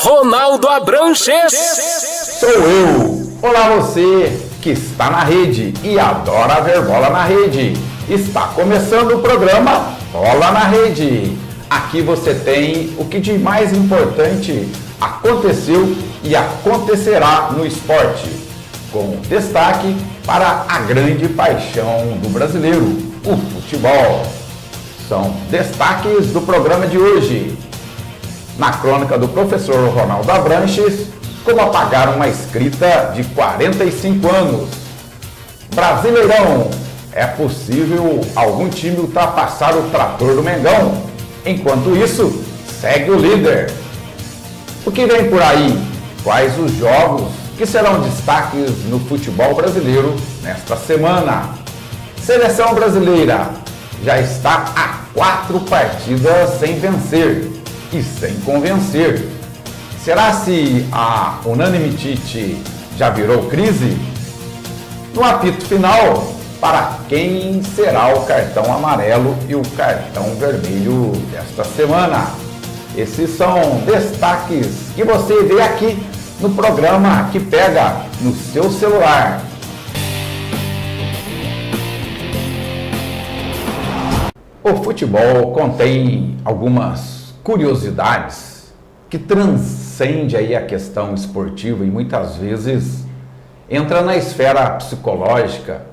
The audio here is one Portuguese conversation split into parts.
Ronaldo Abranches. Sou eu. Olá você que está na rede e adora ver bola na rede. Está começando o programa Bola na Rede. Aqui você tem o que de mais importante aconteceu e acontecerá no esporte, com destaque para a grande paixão do brasileiro, o futebol. São destaques do programa de hoje. Na crônica do professor Ronaldo Abranches, como apagar uma escrita de 45 anos. Brasileirão, é possível algum time ultrapassar o trator do Mengão? Enquanto isso, segue o líder. O que vem por aí? Quais os jogos que serão destaques no futebol brasileiro nesta semana? Seleção brasileira já está a 4 partidas sem vencer e sem convencer. Será se a unanimidade já virou crise? No apito final, para quem será o cartão amarelo e o cartão vermelho desta semana? Esses são destaques que você vê aqui no programa que pega no seu celular. O futebol contém algumas curiosidades que transcende aí a questão esportiva e muitas vezes entra na esfera psicológica,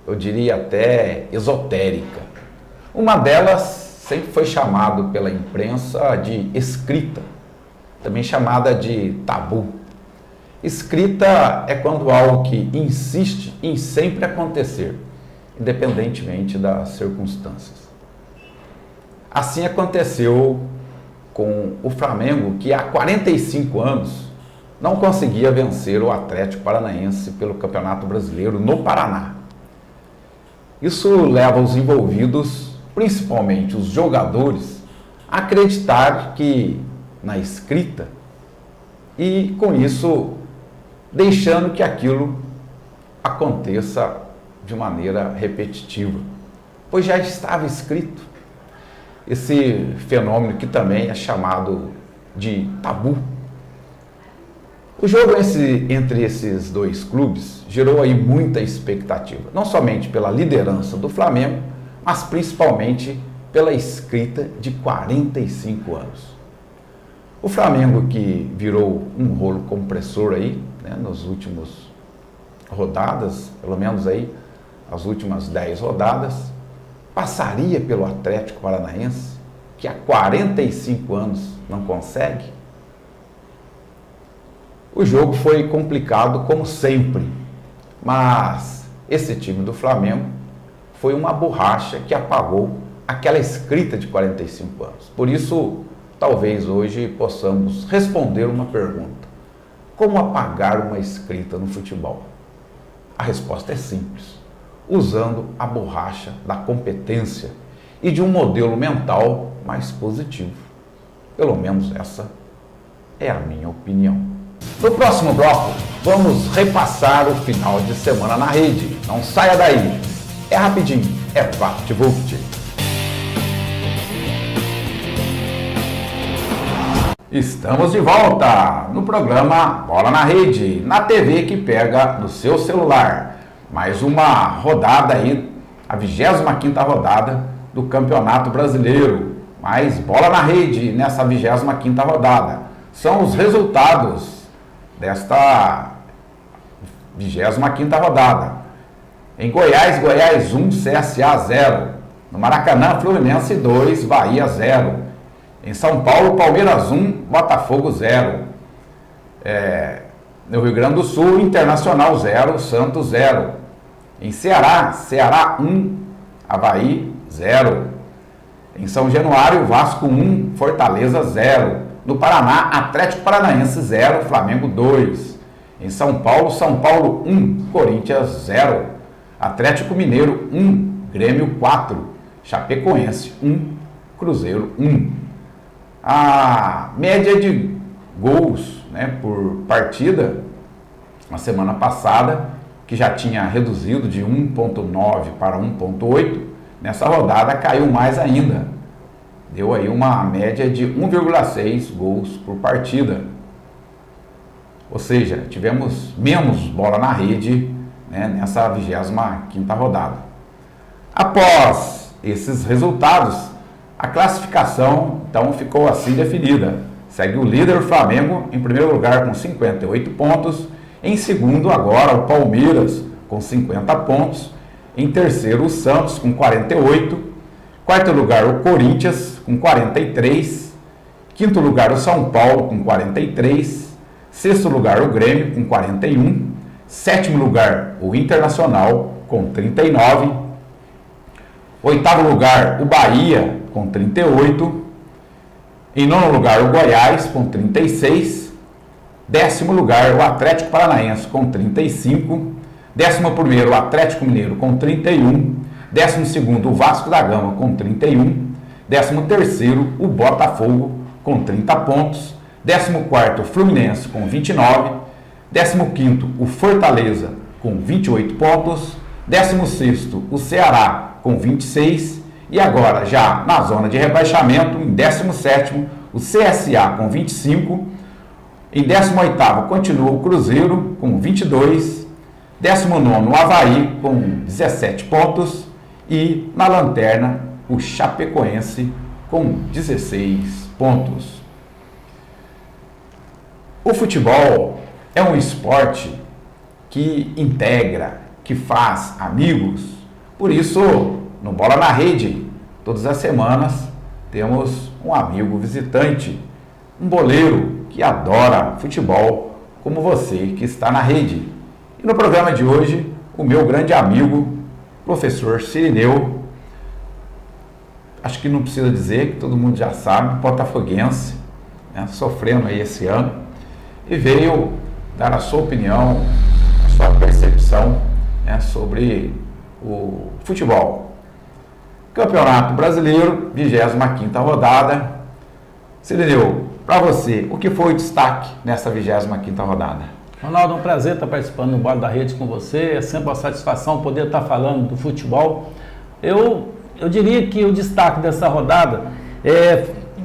eu diria até esotérica. Uma delas sempre foi chamado pela imprensa de escrita, também chamada de tabu. Escrita é quando algo que insiste em sempre acontecer, independentemente das circunstâncias. Assim aconteceu com o Flamengo, que há 45 anos não conseguia vencer o Atlético Paranaense pelo Campeonato Brasileiro no Paraná. Isso leva os envolvidos, principalmente os jogadores, a acreditar que na escrita e com isso deixando que aquilo aconteça de maneira repetitiva, pois já estava escrito. Esse fenômeno que também é chamado de tabu. O jogo entre esses dois clubes gerou aí muita expectativa, não somente pela liderança do Flamengo, mas principalmente pela escrita de 45 anos. O Flamengo, que virou um rolo compressor aí, né, nas últimas rodadas, pelo menos aí as últimas 10 rodadas, passaria pelo Atlético Paranaense, que há 45 anos não consegue? O jogo foi complicado como sempre, mas esse time do Flamengo foi uma borracha que apagou aquela escrita de 45 anos. Por isso, talvez hoje possamos responder uma pergunta: como apagar uma escrita no futebol? A resposta é simples: usando a borracha da competência e de um modelo mental mais positivo. Pelo menos essa é a minha opinião. No próximo bloco, vamos repassar o final de semana na rede. Não saia daí. É rapidinho, é VaptVupt. Estamos de volta no programa Bola na Rede, na TV que pega no seu celular. Mais uma rodada aí, a 25ª rodada do Campeonato Brasileiro. Mais bola na rede nessa 25ª rodada. São os resultados desta 25ª rodada. Em Goiás, Goiás 1, CSA 0. No Maracanã, Fluminense 2, Bahia 0. Em São Paulo, Palmeiras 1, Botafogo 0. No Rio Grande do Sul, Internacional 0, Santos 0. Em Ceará, Ceará 1, Avaí 0. Em São Januário, Vasco 1, Fortaleza 0. No Paraná, Atlético Paranaense 0, Flamengo 2. Em São Paulo, São Paulo 1, Corinthians 0. Atlético Mineiro 1, Grêmio 4. Chapecoense 1, Cruzeiro 1. A média de gols, né, por partida, na semana passada, que já tinha reduzido de 1,9 para 1,8, nessa rodada caiu mais ainda. Deu aí uma média de 1,6 gols por partida. Ou seja, tivemos menos bola na rede, né, nessa 25ª rodada. Após esses resultados, a classificação então ficou assim definida. Segue o líder Flamengo em primeiro lugar com 58 pontos, em segundo agora o Palmeiras com 50 pontos, em terceiro o Santos com 48, quarto lugar o Corinthians com 43, quinto lugar o São Paulo com 43, sexto lugar o Grêmio com 41, sétimo lugar o Internacional com 39, oitavo lugar o Bahia com 38, em nono lugar o Goiás com 36, décimo lugar o Atlético Paranaense com 35, décimo primeiro o Atlético Mineiro com 31, décimo segundo o Vasco da Gama com 31, décimo terceiro o Botafogo com 30 pontos, décimo quarto o Fluminense com 29, décimo quinto o Fortaleza com 28 pontos, décimo sexto o Ceará com 26 e agora já na zona de rebaixamento em 17º o CSA com 25, em 18º continua o Cruzeiro com 22, 19º o Avaí com 17 pontos e na lanterna o Chapecoense com 16 pontos. O futebol é um esporte que integra, que faz amigos. Por isso, no Bola na Rede, todas as semanas temos um amigo visitante, um boleiro que adora futebol, como você que está na rede. E no programa de hoje, o meu grande amigo, professor Cirineu, acho que não precisa dizer, que todo mundo já sabe, botafoguense, né, sofrendo aí esse ano, e veio dar a sua opinião, a sua percepção, né, sobre o futebol. Campeonato Brasileiro, 25ª rodada. Cirineu, para você, o que foi o destaque nessa 25ª rodada? Ronaldo, é um prazer estar participando do Bola da Rede com você, é sempre uma satisfação poder estar falando do futebol. Eu diria que o destaque dessa rodada,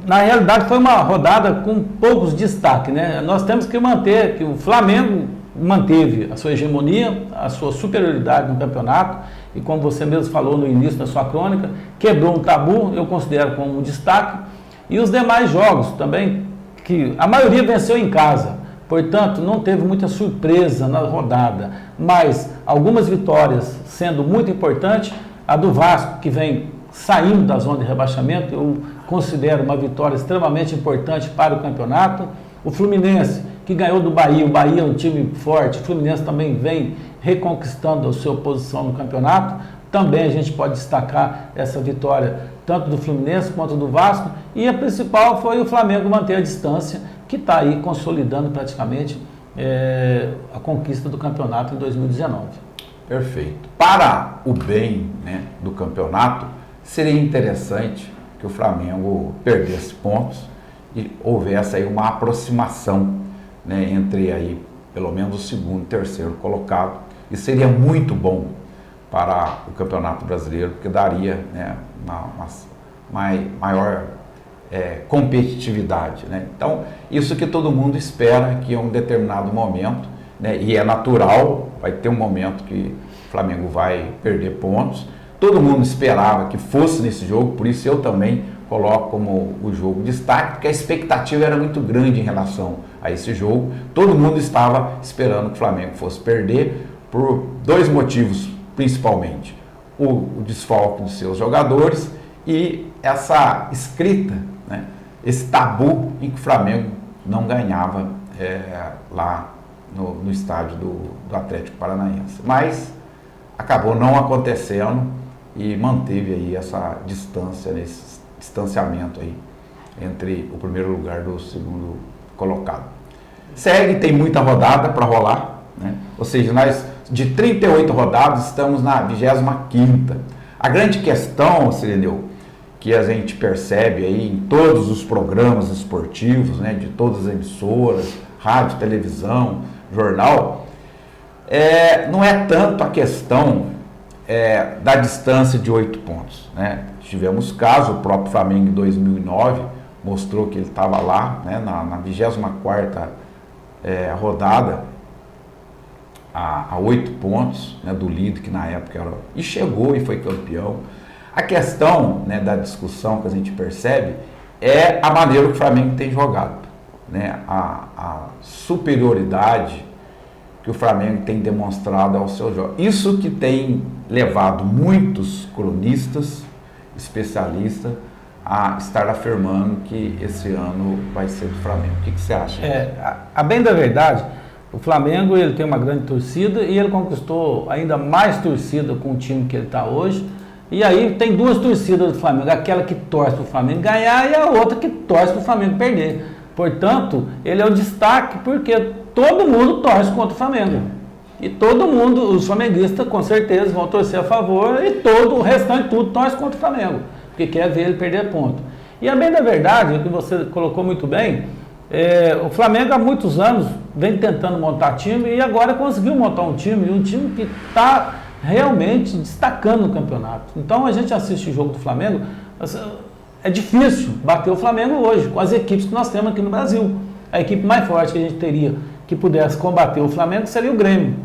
na realidade foi uma rodada com poucos destaques, né? Nós temos que manter, que o Flamengo manteve a sua hegemonia, a sua superioridade no campeonato, e como você mesmo falou no início da sua crônica, quebrou um tabu, eu considero como um destaque, e os demais jogos também, que a maioria venceu em casa, portanto não teve muita surpresa na rodada, mas algumas vitórias sendo muito importantes, a do Vasco, que vem saindo da zona de rebaixamento, eu considero uma vitória extremamente importante para o campeonato, o Fluminense, que ganhou do Bahia, o Bahia é um time forte, o Fluminense também vem reconquistando a sua posição no campeonato, também a gente pode destacar essa vitória tanto do Fluminense quanto do Vasco, e a principal foi o Flamengo manter a distância, que está aí consolidando praticamente a conquista do campeonato em 2019. Perfeito. Para o bem, né, do campeonato, seria interessante que o Flamengo perdesse pontos e houvesse aí uma aproximação, né, entre aí pelo menos o segundo e terceiro colocado. E seria muito bom para o Campeonato Brasileiro, porque daria, né, uma maior competitividade, né? Então, isso que todo mundo espera, que em um determinado momento, né, e é natural, vai ter um momento que o Flamengo vai perder pontos. Todo mundo esperava que fosse nesse jogo, por isso eu também coloco como o jogo de destaque, porque a expectativa era muito grande em relação a esse jogo. Todo mundo estava esperando que o Flamengo fosse perder por dois motivos, principalmente. O desfalque dos seus jogadores e essa escrita, né, esse tabu em que o Flamengo não ganhava lá no estádio do Atlético Paranaense. Mas acabou não acontecendo e manteve aí essa distância, esse distanciamento aí entre o primeiro lugar do segundo colocado. Segue, tem muita rodada para rolar, né? Ou seja, nós de 38 rodadas estamos na 25ª. A grande questão, Cirineu, que a gente percebe aí em todos os programas esportivos, né, de todas as emissoras, rádio, televisão, jornal, não é tanto a questão da distância de 8 pontos, né? Tivemos caso, o próprio Flamengo em 2009 mostrou que ele estava lá, né, na 24ª a rodada a 8 pontos, né, do líder, que na época era... E chegou e foi campeão. A questão, né, da discussão que a gente percebe é a maneira que o Flamengo tem jogado, né, a superioridade que o Flamengo tem demonstrado ao seu jogo. Isso que tem levado muitos cronistas, especialistas, a estar afirmando que esse ano vai ser do Flamengo. O que você acha? A bem da verdade, o Flamengo ele tem uma grande torcida e ele conquistou ainda mais torcida com o time que ele está hoje. E aí tem duas torcidas do Flamengo, aquela que torce para o Flamengo ganhar e a outra que torce para o Flamengo perder. Portanto, ele é o destaque porque todo mundo torce contra o Flamengo. E todo mundo, os flamenguistas com certeza vão torcer a favor e todo o restante tudo torce contra o Flamengo, porque quer ver ele perder ponto. E a bem da verdade, o que você colocou muito bem, o Flamengo há muitos anos vem tentando montar time e agora conseguiu montar um time que está realmente destacando no campeonato. Então a gente assiste o jogo do Flamengo, é difícil bater o Flamengo hoje, com as equipes que nós temos aqui no Brasil. A equipe mais forte que a gente teria que pudesse combater o Flamengo seria o Grêmio.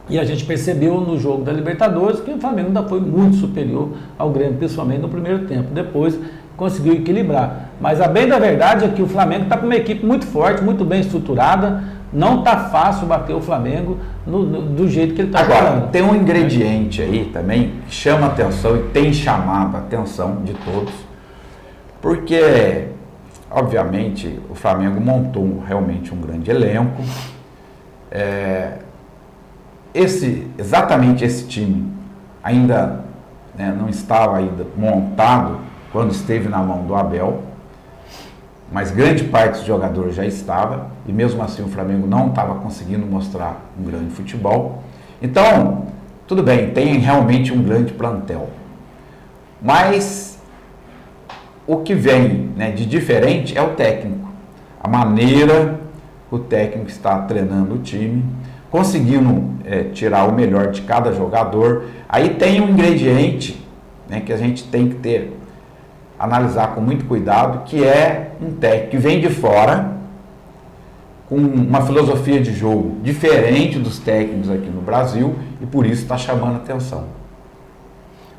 E a gente percebeu no jogo da Libertadores que o Flamengo ainda foi muito superior ao Grêmio, principalmente no primeiro tempo. Depois conseguiu equilibrar. Mas a bem da verdade é que o Flamengo está com uma equipe muito forte, muito bem estruturada. Não está fácil bater o Flamengo do jeito que ele está jogando. Agora, tem um ingrediente aí também que chama a atenção e tem chamado a atenção de todos, porque, obviamente, o Flamengo montou realmente um grande elenco. Exatamente esse time ainda, né, não estava ainda montado quando esteve na mão do Abel, mas grande parte dos jogadores já estava, e mesmo assim o Flamengo não estava conseguindo mostrar um grande futebol. Então, tudo bem, tem realmente um grande plantel, mas o que vem, né, de diferente é o técnico, a maneira que o técnico está treinando o time, conseguindo tirar o melhor de cada jogador. Aí tem um ingrediente, né, que a gente tem que analisar com muito cuidado, que é um técnico que vem de fora, com uma filosofia de jogo diferente dos técnicos aqui no Brasil, e por isso está chamando a atenção.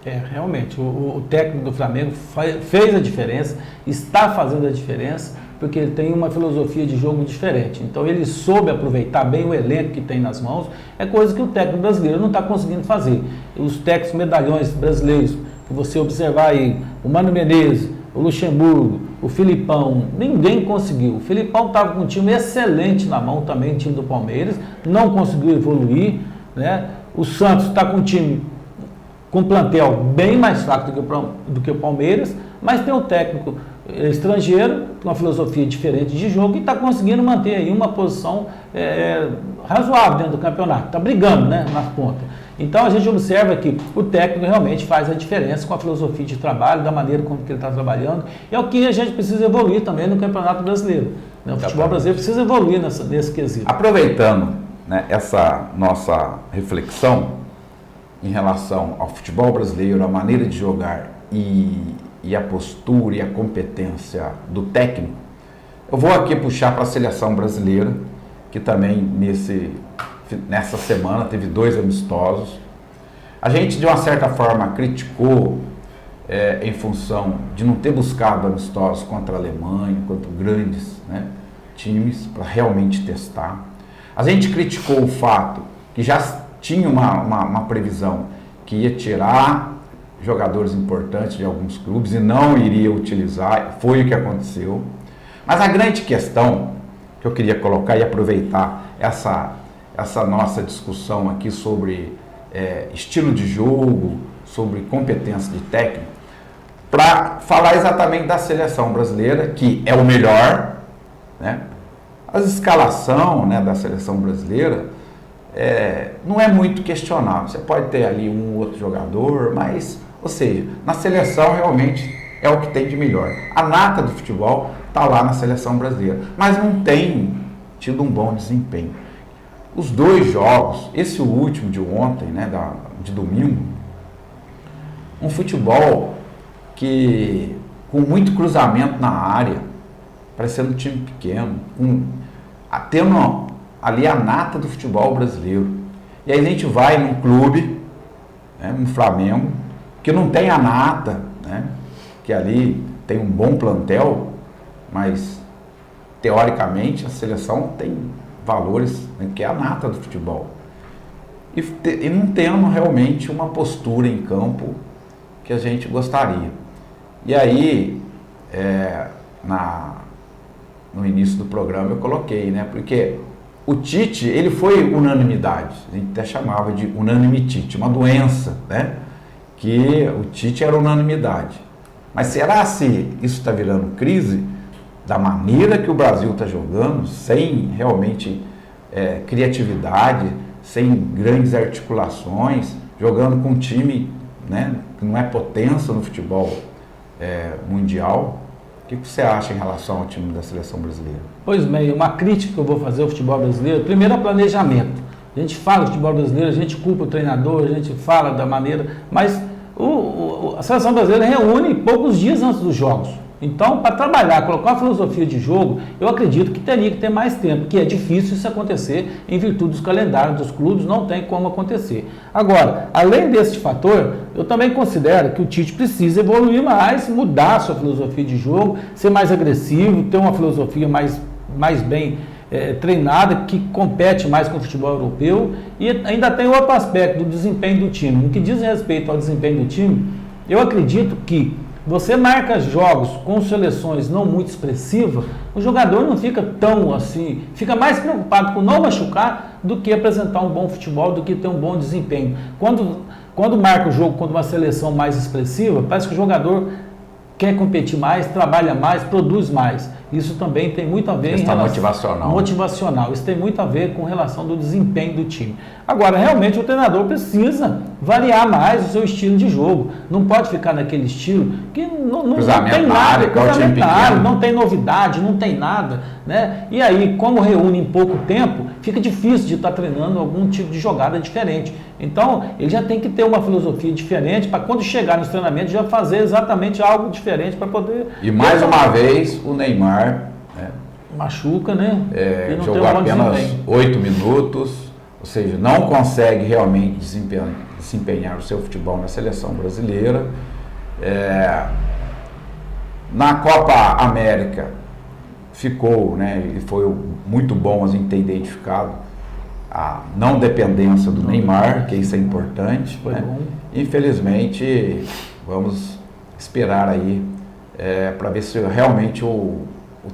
Realmente, o técnico do Flamengo fez a diferença, está fazendo a diferença, porque ele tem uma filosofia de jogo diferente. Então ele soube aproveitar bem o elenco que tem nas mãos, é coisa que o técnico brasileiro não está conseguindo fazer. Os técnicos medalhões brasileiros, que você observar aí, o Mano Menezes, o Luxemburgo, o Filipão, ninguém conseguiu. O Filipão estava com um time excelente na mão também, time do Palmeiras, não conseguiu evoluir, né? O Santos está com um time com um plantel bem mais fraco do que o Palmeiras, mas tem um técnico estrangeiro, com uma filosofia diferente de jogo, e está conseguindo manter aí uma posição razoável dentro do campeonato, está brigando, né, nas pontas. Então a gente observa que o técnico realmente faz a diferença com a filosofia de trabalho, da maneira como que ele está trabalhando, e é o que a gente precisa evoluir também no Campeonato Brasileiro, né? O futebol brasileiro precisa evoluir nesse quesito. Aproveitando, né, essa nossa reflexão em relação ao futebol brasileiro, a maneira de jogar e a postura e a competência do técnico, eu vou aqui puxar para a seleção brasileira, que também nessa semana teve 2 amistosos. A gente, de uma certa forma, criticou em função de não ter buscado amistosos contra a Alemanha, contra grandes, né, times, para realmente testar. A gente criticou o fato que já tinha uma previsão que ia tirar jogadores importantes de alguns clubes e não iria utilizar, foi o que aconteceu. Mas a grande questão que eu queria colocar e aproveitar essa nossa discussão aqui sobre estilo de jogo, sobre competência de técnico, para falar exatamente da seleção brasileira, que é o melhor, né? A escalação, né, da seleção brasileira não é muito questionável. Você pode ter ali um outro jogador, mas, ou seja, na seleção realmente é o que tem de melhor. A nata do futebol está lá na seleção brasileira, mas não tem tido um bom desempenho. Os 2 jogos, esse último de ontem, né, de domingo, um futebol com muito cruzamento na área, parecendo um time pequeno, tendo ali a nata do futebol brasileiro. E aí a gente vai num clube, né, no Flamengo, que não tem a nata, né, que ali tem um bom plantel, mas teoricamente a seleção tem valores, né, que é a nata do futebol. E não tendo realmente uma postura em campo que a gente gostaria. E aí, no início do programa eu coloquei, né, porque o Tite, ele foi unanimidade, a gente até chamava de unanimitite, uma doença, né, que o Tite era unanimidade. Mas será se isso está virando crise? Da maneira que o Brasil está jogando, sem realmente criatividade, sem grandes articulações, jogando com um time, né, que não é potência no futebol mundial. O que você acha em relação ao time da seleção brasileira? Pois bem, uma crítica que eu vou fazer ao futebol brasileiro, primeiro é o planejamento. A gente fala do futebol brasileiro, a gente culpa o treinador, a gente fala da maneira, mas a seleção brasileira reúne poucos dias antes dos jogos. Então, para trabalhar, colocar uma filosofia de jogo, eu acredito que teria que ter mais tempo, que é difícil isso acontecer em virtude dos calendários dos clubes, não tem como acontecer. Agora, além desse fator, eu também considero que o Tite precisa evoluir mais, mudar a sua filosofia de jogo, ser mais agressivo, ter uma filosofia mais bem treinada, que compete mais com o futebol europeu. E ainda tem outro aspecto do desempenho do time. No que diz respeito ao desempenho do time, eu acredito que você marca jogos com seleções não muito expressivas, o jogador não fica tão assim, fica mais preocupado com não machucar do que apresentar um bom futebol, do que ter um bom desempenho. Quando marca o jogo contra uma seleção mais expressiva, parece que o jogador quer competir mais, trabalha mais, produz mais. Isso também tem muito a ver em relação motivacional. Isso tem muito a ver com relação do desempenho do time. Agora, realmente o treinador precisa variar mais o seu estilo de jogo. Não pode ficar naquele estilo que não tem nada, não tem novidade, não tem nada, né? E aí, como reúne em pouco tempo, fica difícil de estar treinando algum tipo de jogada diferente. Então, ele já tem que ter uma filosofia diferente para quando chegar nos treinamentos já fazer exatamente algo diferente para poder... E mais uma vez, o Neymar machuca, né? Jogou apenas 8 minutos, ou seja, não consegue realmente desempenhar o seu futebol na seleção brasileira. Na Copa América ficou, né? E foi muito bom a gente ter identificado a não dependência do Neymar, que isso é importante. Foi né? bom. Infelizmente, vamos esperar aí para ver se realmente o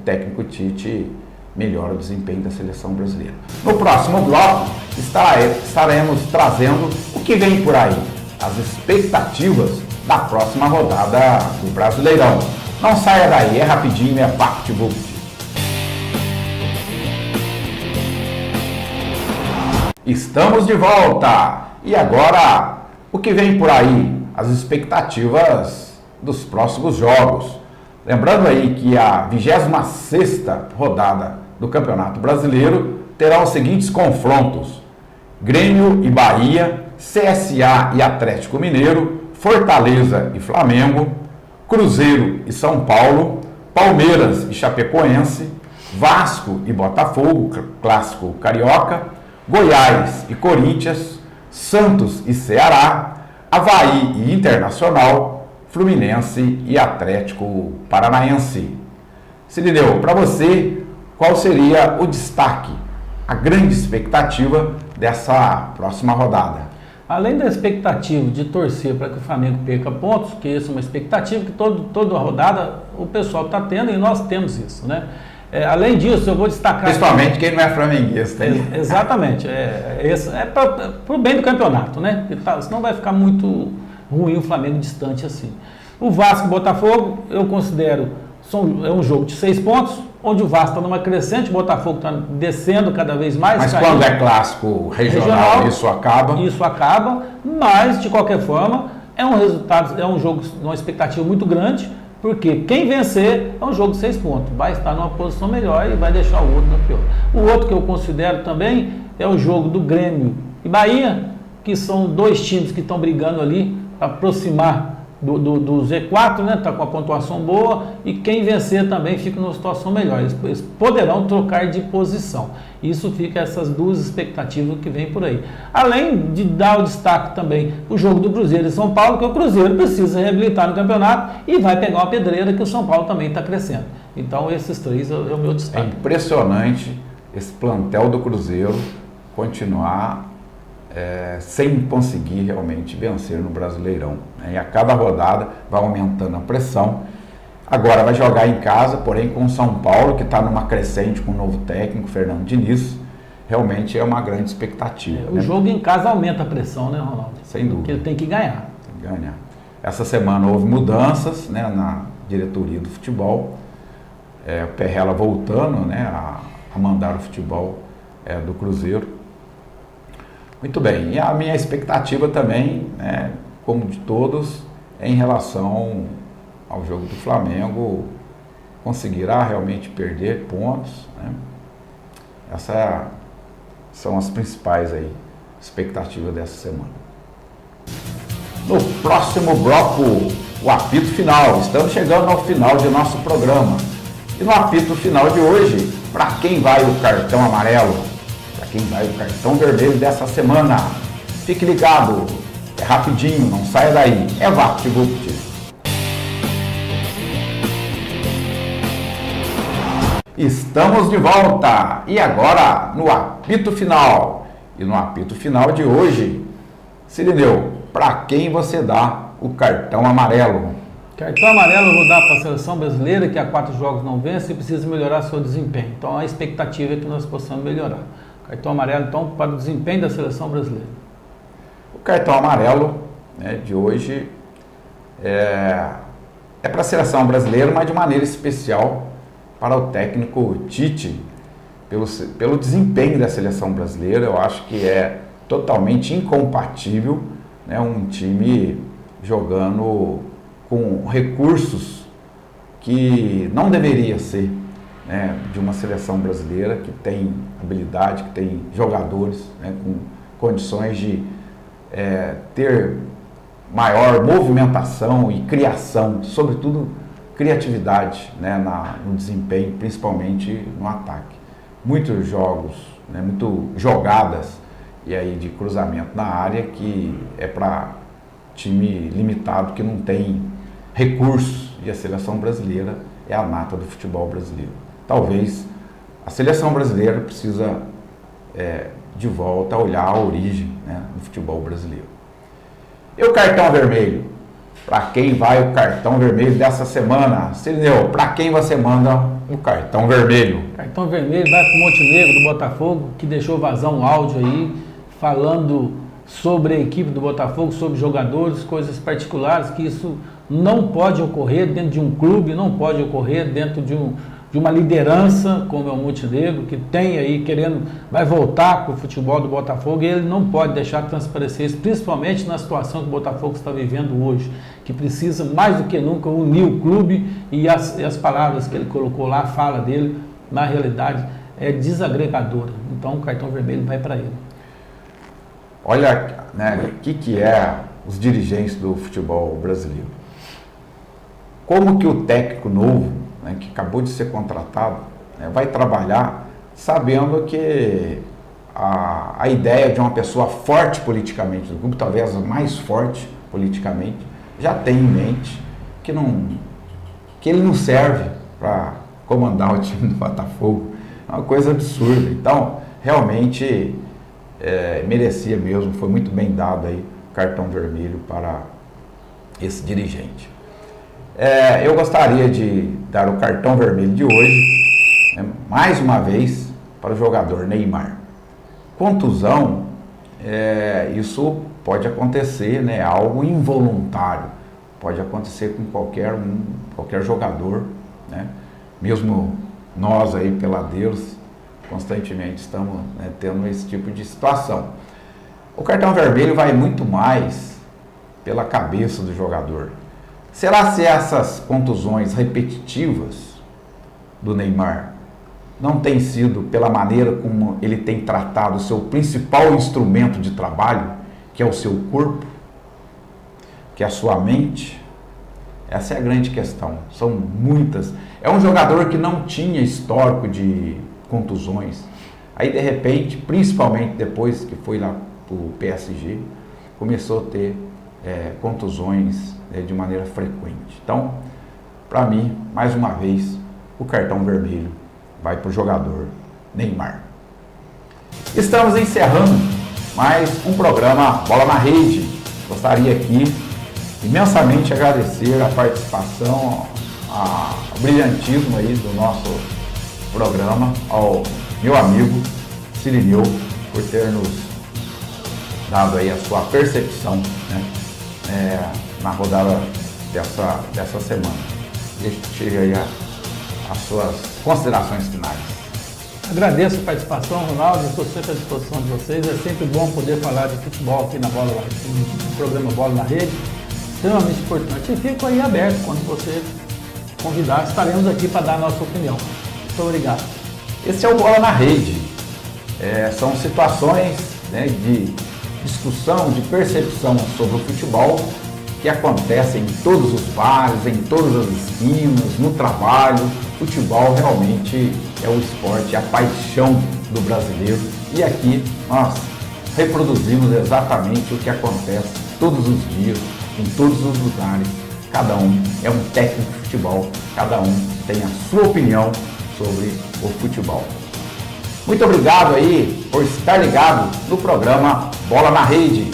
técnico Tite melhora o desempenho da seleção brasileira. No próximo bloco, estaremos trazendo o que vem por aí, as expectativas da próxima rodada do Brasileirão. Não saia daí, é rapidinho, é VaptVupt. Estamos de volta! E agora, o que vem por aí? As expectativas dos próximos jogos. Lembrando aí que a 26ª rodada do Campeonato Brasileiro terá os seguintes confrontos: Grêmio e Bahia, CSA e Atlético Mineiro, Fortaleza e Flamengo, Cruzeiro e São Paulo, Palmeiras e Chapecoense, Vasco e Botafogo, clássico carioca, Goiás e Corinthians, Santos e Ceará, Avaí e Internacional, Fluminense e Atlético Paranaense. Cirineu, para você, qual seria o destaque, a grande expectativa dessa próxima rodada? Além da expectativa de torcer para que o Flamengo perca pontos, que essa é uma expectativa que toda rodada o pessoal está tendo e nós temos isso, né? Além disso, eu vou destacar... Principalmente quem não é flamenguista. Exatamente. Para o bem do campeonato, né? Senão vai ficar muito ruim o Flamengo distante assim. O Vasco e Botafogo, eu considero, é um jogo de 6 pontos, onde o Vasco está numa crescente, o Botafogo está descendo cada vez mais. Mas quando é clássico regional, isso acaba? Isso acaba, mas de qualquer forma, é um resultado, é um jogo, uma expectativa muito grande, porque quem vencer é um jogo de 6 pontos, vai estar numa posição melhor e vai deixar o outro na pior. O outro que eu considero também é o jogo do Grêmio e Bahia, que são dois times que estão brigando ali para aproximar do Z4, né? Está com a pontuação boa, e quem vencer também fica numa situação melhor. Eles poderão trocar de posição. Isso fica essas duas expectativas que vem por aí. Além de dar o destaque também o jogo do Cruzeiro e São Paulo, que o Cruzeiro precisa reabilitar no campeonato e vai pegar uma pedreira, que o São Paulo também está crescendo. Então esses três é o meu É destaque. impressionante esse plantel do Cruzeiro continuar sem conseguir realmente vencer no Brasileirão, né? E a cada rodada vai aumentando a pressão. Agora vai jogar em casa, porém com o São Paulo, que está numa crescente com o novo técnico, Fernando Diniz. Realmente é uma grande expectativa. O jogo em casa aumenta a pressão, né, Ronaldo? Sem dúvida. Porque ele tem que ganhar. Tem que ganhar. Essa semana houve mudanças, né, na diretoria do futebol. O Perrella voltando, né, a mandar o futebol do Cruzeiro. Muito bem, e a minha expectativa também, né, como de todos, é em relação ao jogo do Flamengo, conseguirá realmente perder pontos, né? Essas são as principais aí, expectativas dessa semana. No próximo bloco, o apito final. Estamos chegando ao final de nosso programa. E no apito final de hoje, para quem vai o cartão amarelo? Quem vai o cartão vermelho dessa semana? Fique ligado, é rapidinho, não saia daí, é VaptVupt. Estamos de volta, e agora no apito final. E no apito final de hoje, Cirineu, para quem você dá o cartão amarelo? Cartão amarelo eu vou dar para a seleção brasileira, que há 4 jogos não vence e precisa melhorar seu desempenho. Então a expectativa é que nós possamos melhorar. Cartão amarelo, então, para o desempenho da seleção brasileira. O cartão amarelo, né, de hoje é para a seleção brasileira, mas de maneira especial para o técnico Tite, pelo desempenho da seleção brasileira. Eu acho que é totalmente incompatível, né, um time jogando com recursos que não deveria ser, né, de uma seleção brasileira que tem habilidade, que tem jogadores, né, com condições de ter maior movimentação e criação, sobretudo criatividade, né, no desempenho, principalmente no ataque. Muitos jogos, né, muito jogadas e aí de cruzamento na área que é para time limitado que não tem recursos, e a seleção brasileira é a nata do futebol brasileiro. Talvez a seleção brasileira precisa de volta olhar a origem, né, do futebol brasileiro. E o cartão vermelho? Para quem vai o cartão vermelho dessa semana? Cirineu, para quem você manda o cartão vermelho? Cartão vermelho vai para o Montenegro do Botafogo, que deixou vazar um áudio aí falando sobre a equipe do Botafogo, sobre jogadores, coisas particulares, que isso não pode ocorrer dentro de um clube, não pode ocorrer dentro de uma liderança como é o Montenegro, que tem aí vai voltar para o futebol do Botafogo, e ele não pode deixar transparecer isso, principalmente na situação que o Botafogo está vivendo hoje, que precisa mais do que nunca unir o clube, e as palavras que ele colocou lá, a fala dele, na realidade é desagregadora. Então o cartão vermelho vai para ele. Olha, né, o que é os dirigentes do futebol brasileiro. Como que o técnico novo, né, que acabou de ser contratado, né, vai trabalhar sabendo que a ideia de uma pessoa forte politicamente, do grupo talvez a mais forte politicamente, já tem em mente que ele não serve para comandar o time do Botafogo. É uma coisa absurda. Então, realmente merecia mesmo, foi muito bem dado aí o cartão vermelho para esse dirigente. Eu gostaria de dar o cartão vermelho de hoje, né, mais uma vez, para o jogador Neymar. Contusão, isso pode acontecer, né, algo involuntário, pode acontecer com qualquer jogador, né, mesmo nós aí, peladeiros, constantemente estamos, né, tendo esse tipo de situação. O cartão vermelho vai muito mais pela cabeça do jogador. Será se essas contusões repetitivas do Neymar não tem sido pela maneira como ele tem tratado o seu principal instrumento de trabalho, que é o seu corpo, que é a sua mente, Essa é a grande questão. São muitas. É um jogador que não tinha histórico de contusões. Aí, de repente, principalmente depois que foi lá para o PSG, começou a ter contusões de maneira frequente. Então, para mim, mais uma vez, o cartão vermelho vai para o jogador Neymar. Estamos encerrando mais um programa Bola na Rede. Gostaria aqui imensamente agradecer a participação, o brilhantismo aí do nosso programa, ao meu amigo Cirineu, por ter nos dado aí a sua percepção, né, na rodada dessa semana. Deixe aí as suas considerações finais. Agradeço a participação, Ronaldo, estou sempre à disposição de vocês. É sempre bom poder falar de futebol aqui no programa Bola na Rede, extremamente importante. E fico aí aberto, quando você convidar, estaremos aqui para dar a nossa opinião. Muito obrigado. Esse é o Bola na Rede. São situações, né, de discussão, de percepção sobre o futebol que acontecem em todos os bares, em todas as esquinas, no trabalho. Futebol realmente é o esporte, a paixão do brasileiro. E aqui nós reproduzimos exatamente o que acontece todos os dias, em todos os lugares. Cada um é um técnico de futebol, cada um tem a sua opinião sobre o futebol. Muito obrigado aí por estar ligado no programa Bola na Rede.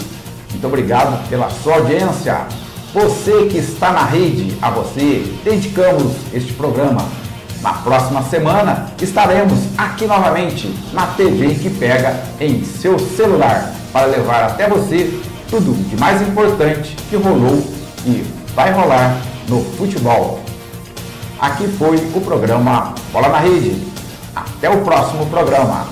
Muito obrigado pela sua audiência. Você que está na rede, a você dedicamos este programa. Na próxima semana estaremos aqui novamente na TV que pega em seu celular para levar até você tudo de mais importante que rolou e vai rolar no futebol. Aqui foi o programa Bola na Rede. Até o próximo programa.